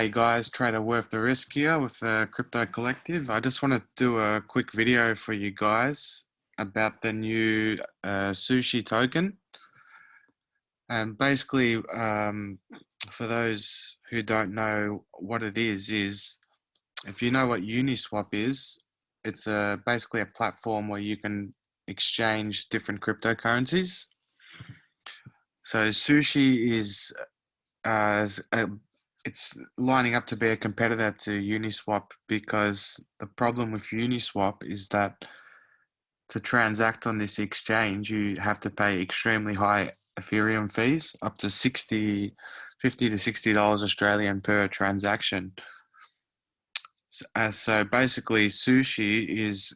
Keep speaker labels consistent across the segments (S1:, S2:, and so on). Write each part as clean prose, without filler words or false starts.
S1: Hey guys, Trader Worth the Risk here with the Crypto Collective. I just want to do a quick video for you guys about the new SUSHI token. And basically, for those who don't know what it is if you know what Uniswap is, it's basically a platform where you can exchange different cryptocurrencies. So SUSHI is it's lining up to be a competitor to Uniswap, because the problem with Uniswap is that to transact on this exchange, you have to pay extremely high Ethereum fees, up to $50 to $60 Australian per transaction. So basically, SUSHI is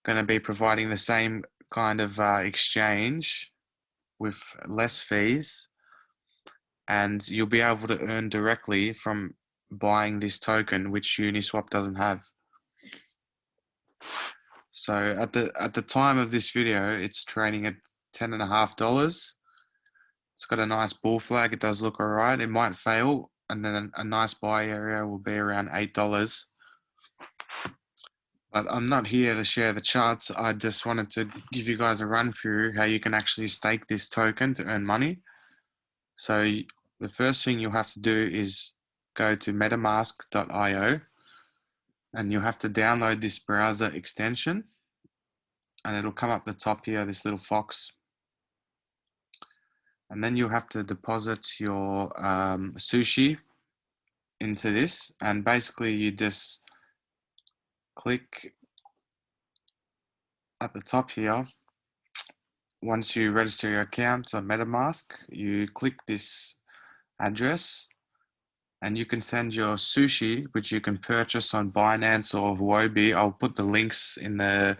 S1: going to be providing the same kind of exchange with less fees, and you'll be able to earn directly from buying this token, which Uniswap doesn't have. So at the time of this video, it's trading at $10.50. It's got a nice bull flag. It does look all right. It might fail, and then a nice buy area will be around $8. But I'm not here to share the charts. I just wanted to give you guys a run through how you can actually stake this token to earn money. So the first thing you'll have to do is go to MetaMask.io, and you'll have to download this browser extension, and it'll come up the top here, this little fox. And then you'll have to deposit your SUSHI into this, and basically you just click at the top here. Once you register your account on MetaMask, you click this address, and you can send your SUSHI, which you can purchase on Binance or Huobi. I'll put the links in the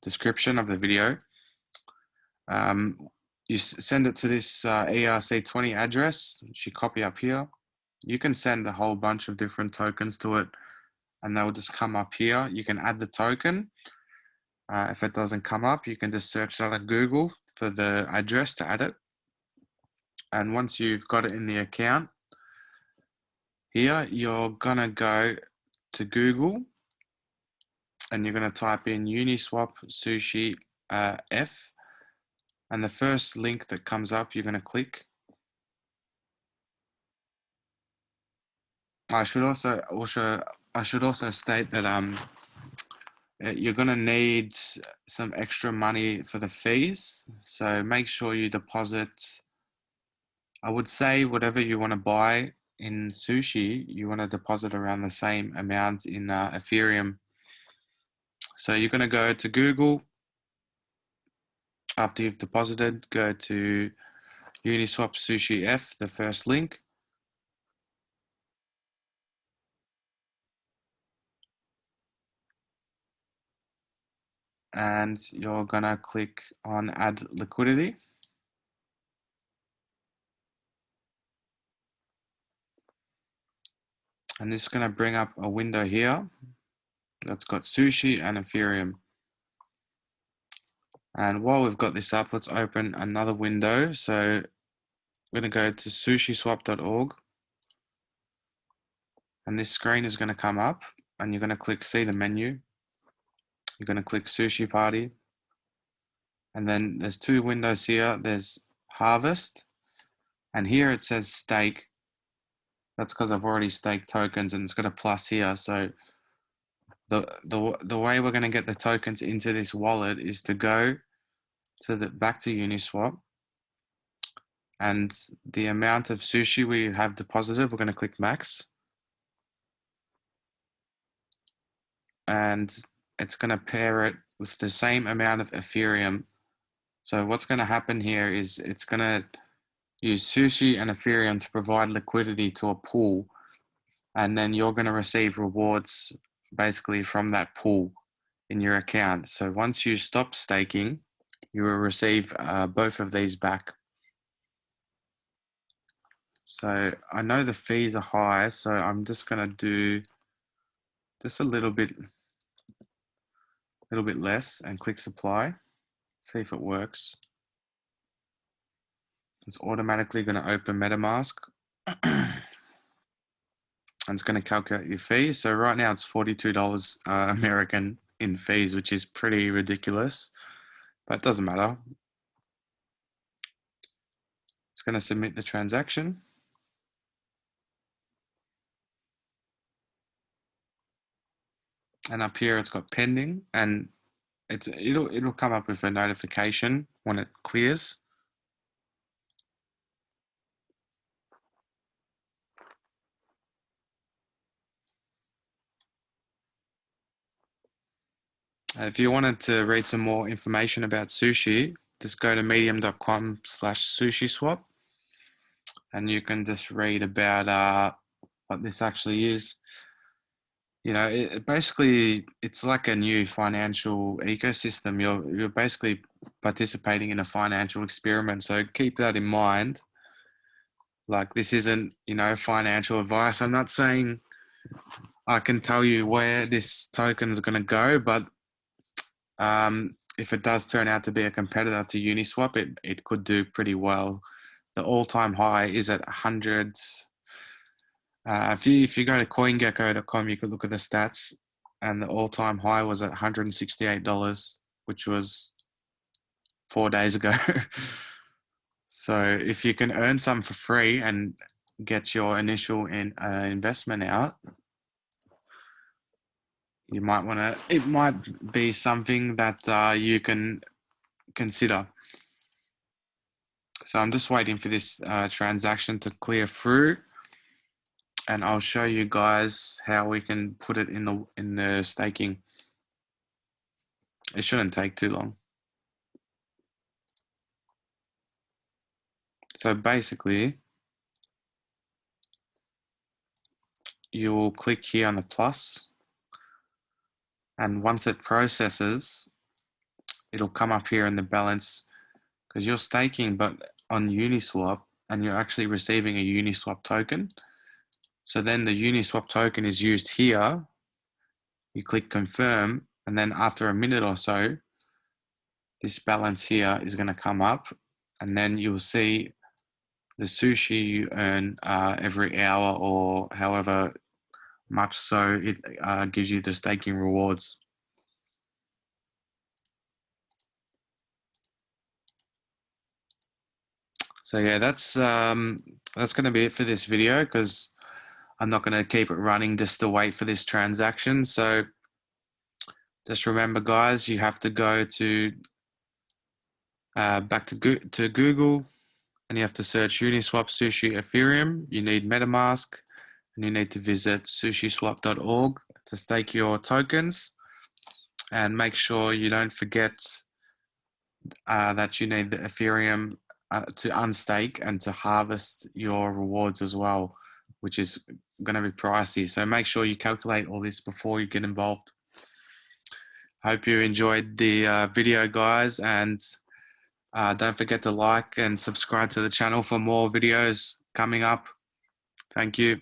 S1: description of the video. You send it to this ERC20 address, which you copy up here. You can send a whole bunch of different tokens to it, and they'll just come up here. You can add the token. If it doesn't come up, you can just search that on Google for the address to add it. And once you've got it in the account, here you're gonna go to Google, and you're gonna type in Uniswap SUSHI F, and the first link that comes up, you're gonna click. I should also state that you're gonna need some extra money for the fees, so make sure you deposit. I would say whatever you want to buy in SUSHI, you want to deposit around the same amount in Ethereum. So you're going to go to Google. After you've deposited, go to Uniswap SUSHI F, the first link. And you're going to click on add liquidity. And this is going to bring up a window here that's got SUSHI and Ethereum. And while we've got this up, let's open another window. So we're going to go to SushiSwap.org. And this screen is going to come up, and you're going to click see the menu. You're going to click Sushi Party. And then there's two windows here. There's Harvest. And here it says Stake. That's because I've already staked tokens, and it's got a plus here. So the way we're going to get the tokens into this wallet is to go to back to Uniswap, and the amount of SUSHI we have deposited, we're going to click max, and it's going to pair it with the same amount of Ethereum. So what's going to happen here is it's going to use SUSHI and Ethereum to provide liquidity to a pool, and then you're going to receive rewards basically from that pool in your account. So once you stop staking, you will receive both of these back. So I know the fees are high, so I'm just going to do just a little bit less and click supply. See if it works. It's automatically going to open MetaMask. and it's going to calculate your fee. So right now it's $42 American in fees, which is pretty ridiculous, but it doesn't matter. It's going to submit the transaction. And up here it's got pending, and it'll come up with a notification when it clears. If you wanted to read some more information about sushi, just go to medium.com/SushiSwap, and you can just read about what this actually is. You know, basically it's like a new financial ecosystem. You're basically participating in a financial experiment. So keep that in mind. Like, this isn't, you know, financial advice. I'm not saying I can tell you where this token is going to go, but if it does turn out to be a competitor to Uniswap, it could do pretty well. The all-time high is at 100. If you go to CoinGecko.com, you could look at the stats, and the all-time high was at $168, which was 4 days ago. So if you can earn some for free and get your initial investment out, you might want to. It might be something that you can consider. So I'm just waiting for this transaction to clear through, and I'll show you guys how we can put it in the staking. It shouldn't take too long. So basically, you will click here on the plus, and once it processes, it'll come up here in the balance, because you're staking but on Uniswap, and you're actually receiving a Uniswap token. So then the Uniswap token is used here. You click confirm, and then after a minute or so, this balance here is going to come up, and then you'll see the sushi you earn every hour or however much, so it gives you the staking rewards. So yeah, that's going to be it for this video, because I'm not going to keep it running just to wait for this transaction. So just remember, guys, you have to go to back to Google, and you have to search Uniswap Sushi Ethereum. You need MetaMask, and you need to visit SushiSwap.org to stake your tokens. And make sure you don't forget that you need the Ethereum to unstake and to harvest your rewards as well, which is going to be pricey. So make sure you calculate all this before you get involved. Hope you enjoyed the video, guys, and don't forget to like and subscribe to the channel for more videos coming up. Thank you.